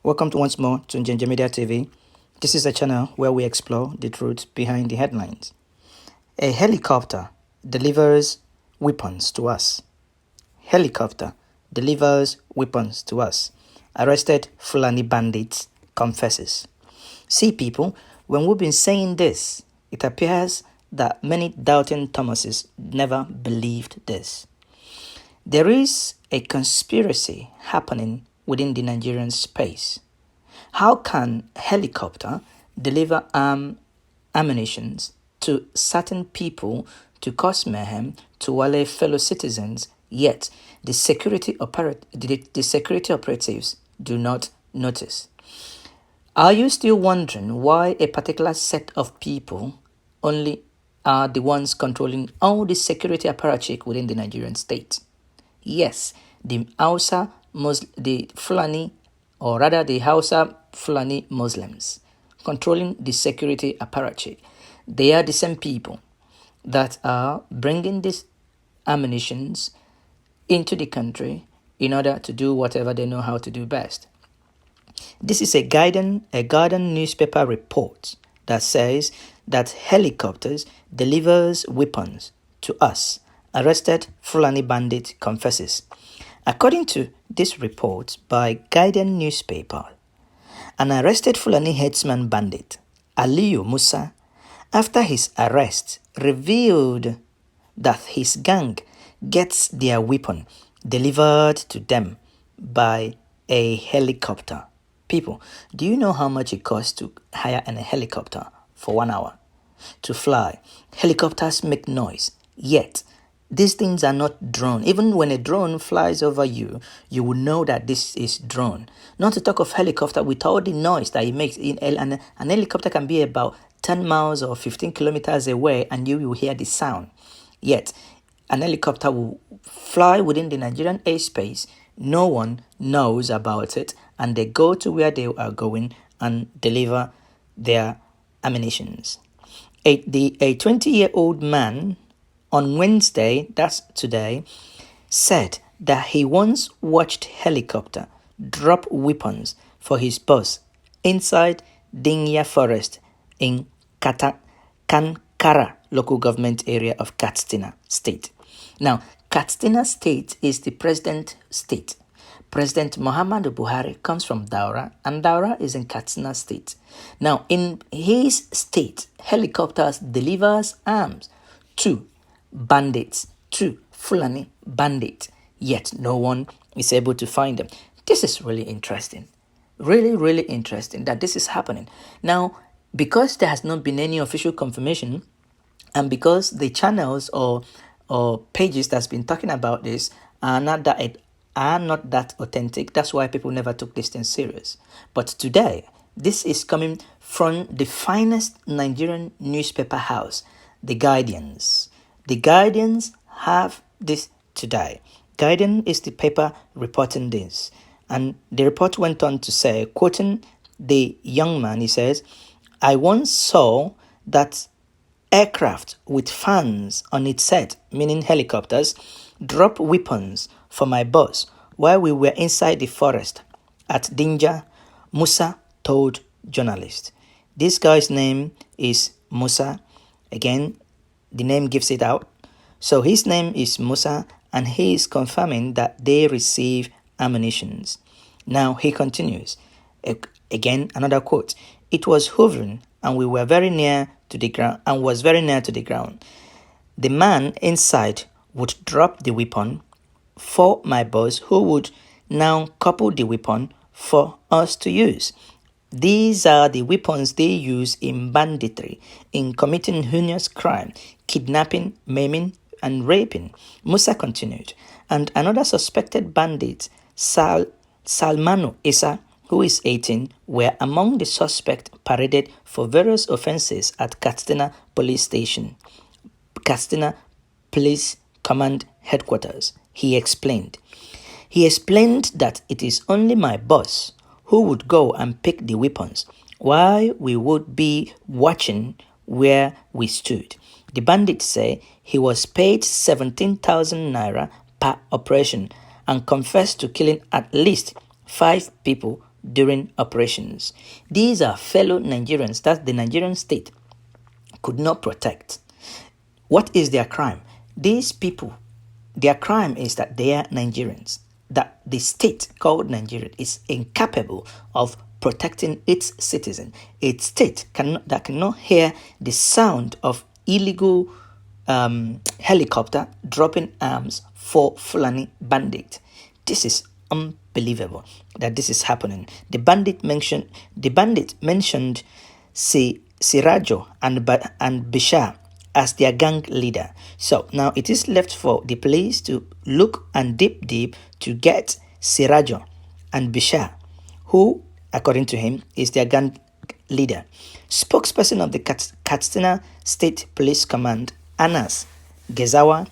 Welcome once more to Njenje Media TV. This is a channel where we explore the truth behind the headlines. A helicopter delivers weapons to us. Helicopter delivers weapons to us. Arrested Fulani bandits confesses. See people, when we've been saying this, it appears that many doubting Thomases never believed this. There is a conspiracy happening within the Nigerian space. How can a helicopter deliver ammunition to certain people to cause mayhem to our fellow citizens, yet the security operatives do not notice? Are you still wondering why a particular set of people only are the ones controlling all the security apparatchik within the Nigerian state? Yes, the Fulani, or rather the Hausa Fulani Muslims controlling the security apparatchik. They are the same people that are bringing these ammunitions into the country in order to do whatever they know how to do best. This is a Guardian newspaper report that says that helicopters delivers weapons to us. Arrested Fulani bandit confesses. According to this report by Guardian newspaper, an arrested Fulani herdsman bandit, Aliyu Musa, after his arrest, revealed that his gang gets their weapon delivered to them by a helicopter. People, do you know how much it costs to hire a helicopter for 1 hour to fly? Helicopters make noise, yet these things are not drone. Even when a drone flies over you, you will know that this is drone. Not to talk of helicopter with all the noise that it makes. An helicopter can be about 10 miles or 15 kilometers away and you will hear the sound. Yet, an helicopter will fly within the Nigerian airspace. No one knows about it and they go to where they are going and deliver their ammunitions. A 20-year-old man on Wednesday, that's today, said that he once watched helicopter drop weapons for his boss inside Dinya Forest in Kankara local government area of Katsina State. Now, Katsina State is the president state. President Muhammadu Buhari comes from Daura, and Daura is in Katsina State. Now, in his state, helicopters delivers arms to bandits, to Fulani bandits, yet no one is able to find them. This is really interesting. Really interesting that this is happening. Now, because there has not been any official confirmation, and because the channels or pages that's been talking about this are not that authentic, that's why people never took this thing serious. But today, this is coming from the finest Nigerian newspaper house, the Guardians. The Guardians have this today. Guardian is the paper reporting this. And the report went on to say, quoting the young man, he says, "I once saw that aircraft with fans on its set, meaning helicopters, drop weapons for my boss while we were inside the forest at Dinja," Musa told journalists. This guy's name is Musa. Again, the name gives it out. So his name is Musa, and he is confirming that they receive ammunitions. Now he continues. Again, another quote. "It was hovering, and we were very near to the ground, and was very near to the ground. The man inside would drop the weapon for my boss, who would now couple the weapon for us to use. These are the weapons they use in banditry, in committing heinous crime, kidnapping, maiming, and raping," Musa continued. And another suspected bandit, Salmanu Isa, who is 18, were among the suspects paraded for various offenses at Katsina Police Station, Katsina Police Command Headquarters. He explained that it is only my boss who would go and pick the weapons, while we would be watching where we stood. The bandits say he was paid 17,000 naira per operation and confessed to killing at least 5 people during operations. These are fellow Nigerians that the Nigerian state could not protect. What is their crime? These people, their crime is that they are Nigerians, that the state called Nigeria is incapable of protecting its citizen. A state that cannot hear the sound of illegal helicopter dropping arms for Fulani bandit. This is unbelievable that this is happening. The bandit mentioned Sirajo and Bishar as their gang leader. So now it is left for the police to look and deep to get Sirajo and Bishar, who, according to him, is their gang leader. Spokesperson of the Katsina State Police Command, Anas Gezawa,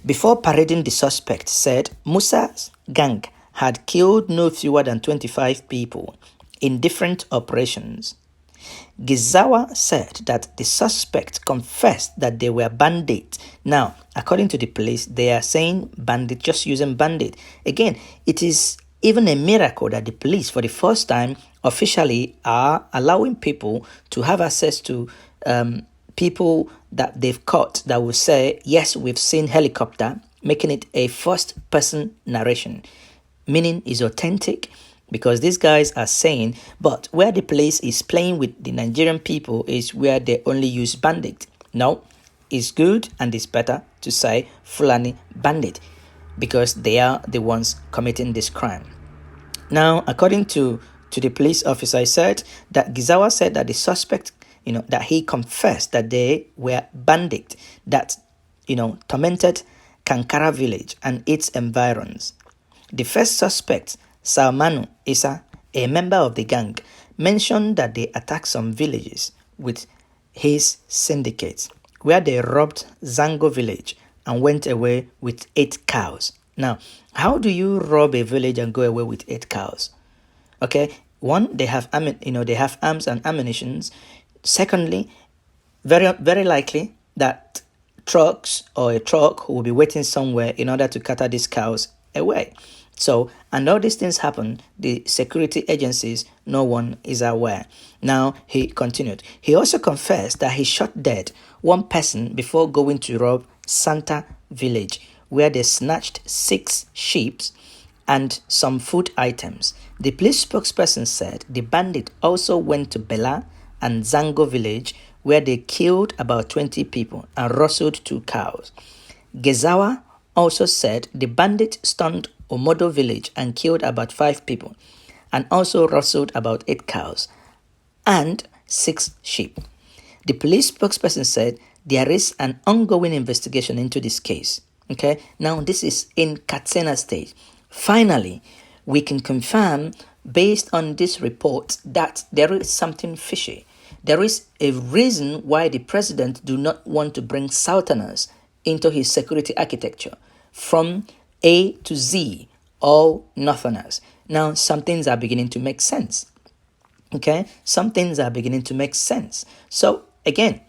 before parading the suspect, said Musa's gang had killed no fewer than 25 people in different operations. Gezawa said that the suspect confessed that they were bandits. Now, according to the police, they are saying bandit, just using bandit. Again, it is even a miracle that the police, for the first time, officially are allowing people to have access to people that they've caught that will say, yes, we've seen helicopter, making it a first-person narration, meaning is authentic, because these guys are saying, but where the police is playing with the Nigerian people is where they only use bandit. No, it's good and it's better to say Fulani bandit, because they are the ones committing this crime. Now, according to the police officer, said that Gizawa said that the suspect, that he confessed that they were bandits that, tormented Kankara village and its environs. The first suspect, Salmanu Isa, a member of the gang, mentioned that they attacked some villages with his syndicates, where they robbed Zango village and went away with 8 cows. Now, how do you rob a village and go away with 8 cows? Okay, one, they have arms and ammunitions. Secondly, very, very likely that trucks or a truck will be waiting somewhere in order to cater these cows away. So, and all these things happen, the security agencies, no one is aware. Now, he continued. He also confessed that he shot dead one person before going to rob Santa village, where they snatched 6 sheep and some food items. The police spokesperson said the bandit also went to Bela and Zango village, where they killed about 20 people and rustled 2 cows. Gezawa also said the bandit stormed Omodo village and killed about 5 people and also rustled about 8 cows and 6 sheep. The police spokesperson said there is an ongoing investigation into this case. Okay, now this is in Katsina State. Finally, we can confirm, based on this report, that there is something fishy. There is a reason why the president do not want to bring Southerners into his security architecture. From A to Z, all Northerners. Now, some things are beginning to make sense. Okay, some things are beginning to make sense. So, again,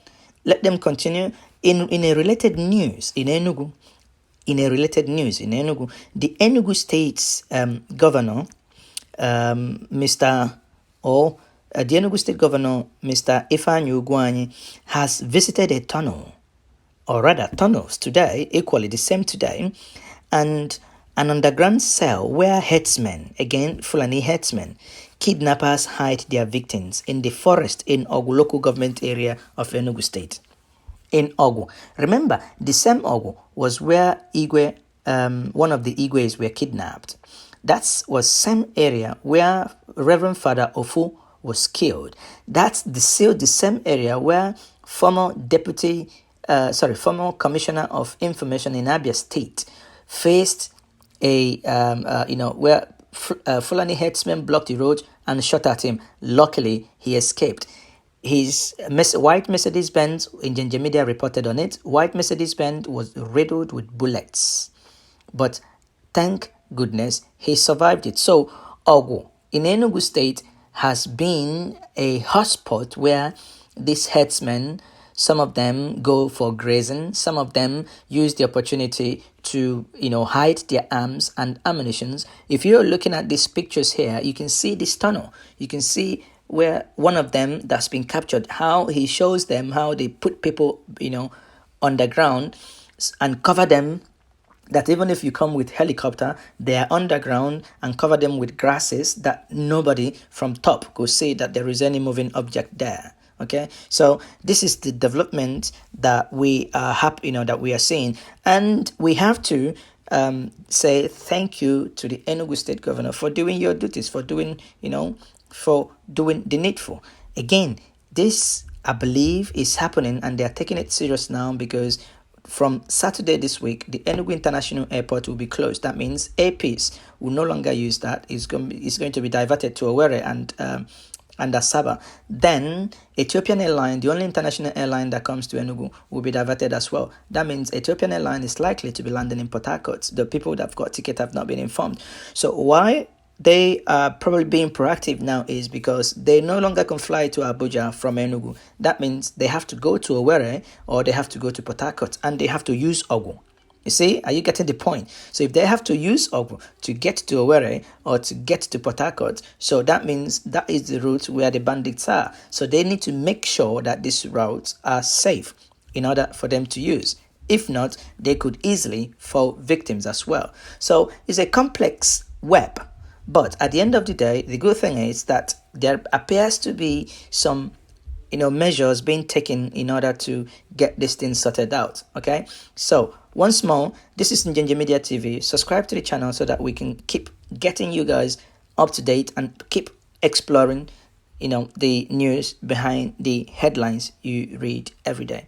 let them continue. In a related news, in Enugu, the Enugu State's governor, Mr. Ugwuanyi has visited a tunnel, or rather tunnels today, equally the same today, and an underground cell where herdsmen, again Fulani herdsmen, kidnappers hide their victims in the forest in Ugwu local government area of Enugu State. In Ugwu, remember, the same Ugwu was where Igwe, one of the Igwes were kidnapped. That was same area where Reverend Father Ofu was killed. That's the same area where former Commissioner of Information in Abia State faced where Fulani herdsmen blocked the road and shot at him. Luckily, he escaped. His white Mercedes-Benz, in Njenje media reported on it, white Mercedes-Benz was riddled with bullets. But thank goodness he survived it. So, Ugwu in Enugu State has been a hotspot where these herdsmen Some of them go for grazing. Some of them use the opportunity to, hide their arms and ammunitions. If you're looking at these pictures here, you can see this tunnel. You can see where one of them that's been captured, how he shows them how they put people, underground and cover them, that even if you come with helicopter, they are underground, and cover them with grasses that nobody from top could see that there is any moving object there. Okay, so this is the development that we are happy, that we are seeing, and we have to say thank you to the Enugu State Governor for doing your duties, for doing, for doing the needful. Again, this I believe is happening, and they are taking it serious now, because from Saturday this week, the Enugu International Airport will be closed. That means APs will no longer use that. It's going to be diverted to Owerri and Asaba. Then Ethiopian Airline, the only international airline that comes to Enugu, will be diverted as well. That means Ethiopian Airline is likely to be landing in Port Harcourt. The people that have got ticket have not been informed. So why they are probably being proactive now is because they no longer can fly to Abuja from Enugu. That means they have to go to Owerri, or they have to go to Port Harcourt, and they have to use Ogu. You see, are you getting the point? So if they have to use Ogu to get to Owerri or to get to Port Harcourt, so that means that is the route where the bandits are. So they need to make sure that these routes are safe in order for them to use. If not, they could easily fall victims as well. So it's a complex web. But at the end of the day, the good thing is that there appears to be some, measures being taken in order to get this thing sorted out. Okay. So once more, this is Njenje Media TV. Subscribe to the channel so that we can keep getting you guys up to date and keep exploring, the news behind the headlines you read every day.